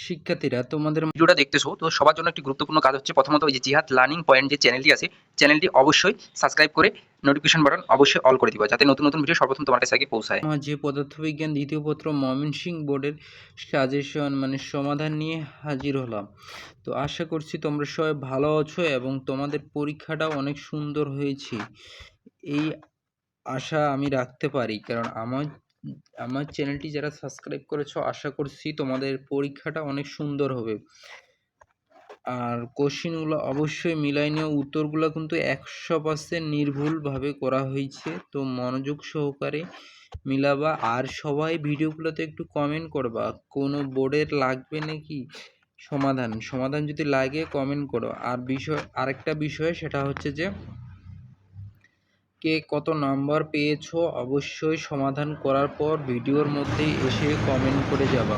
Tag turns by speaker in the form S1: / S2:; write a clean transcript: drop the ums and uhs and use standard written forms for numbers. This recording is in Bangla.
S1: শিক্ষার্থীরা তোমাদের
S2: ভিডিওটা দেখতেছো তো সবার জন্য একটি গুরুত্বপূর্ণ কাজ হচ্ছে প্রথমত ওই যে জিহাদ লার্নিং পয়েন্ট যে চ্যানেলটি আছে চ্যানেলটি অবশ্যই সাবস্ক্রাইব করে নোটিফিকেশন বাটন অবশ্যই অল করে দিবা যাতে নতুন নতুন ভিডিও সর্বপ্রথম তোমার কাছে আগে পৌঁছায়।
S1: মাঝে পদার্থবিজ্ঞান দ্বিতীয় পত্র ময়মনসিংহ বোর্ডের সাজেশন সমাধান নিয়ে হাজির হলাম। তো আশা করছি তোমরা সবাই ভালো আছো এবং তোমাদের পরীক্ষাটা অনেক সুন্দর হয়েছে এই আশা আমি রাখতে পারি, কারণ আমার চ্যানেলটি যারা সাবস্ক্রাইব করেছো আশা করছি তোমাদের পরীক্ষাটা অনেক সুন্দর হবে। আর কোশ্চেনগুলো অবশ্যই মিলাই নিও, উত্তরগুলো কিন্তু 100% নির্ভুলভাবে করা হয়েছে, তো মনোযোগ সহকারে মিলাবা। আর সবাই ভিডিওগুলোতে একটু কমেন্ট করবা কোনো বোর্ডের লাগবে নাকি সমাধান যদি লাগে কমেন্ট করো। আর আরেকটা বিষয় সেটা হচ্ছে যে কে কত নাম্বার পেয়েছো অবশ্যই সমাধান করার পর ভিডিওর মধ্যেই এসে কমেন্ট করে যাবা।